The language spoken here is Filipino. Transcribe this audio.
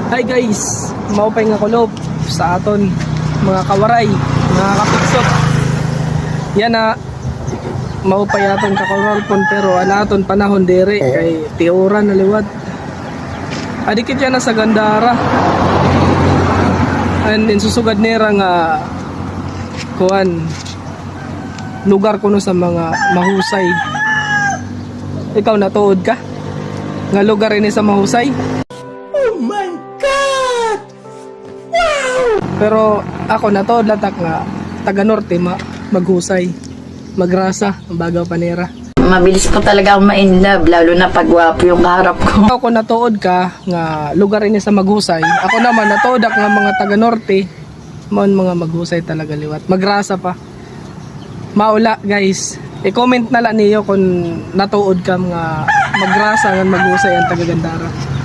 Hi guys, maupay nga kulop sa aton mga kawaray, mga kapiksot. Yan na maupay aton kakarolpon pero anaton panahon dere kay tiuran na liwat. Adikit yan na sa Gandara. And insusugad nera nga kuan lugar kuno sa mga mahusay. Ikaw natuod ka? Nga lugar ini sa mahusay? Pero ako natuod latak nga taga norte maghusay, magrasa ang bagaw panera. Mabilis ko talaga ang ma-inlove, lalo na pagwapo yung kaharap ko. Ako natuod ka nga lugar ini sa maghusay. Ako naman natuod ak nga mga taga norte mon mga maghusay talaga liwat. Magrasa pa. Maula guys. I-comment na lang niyo kung natuod ka nga magrasa nga maghusay ang taga Gandara.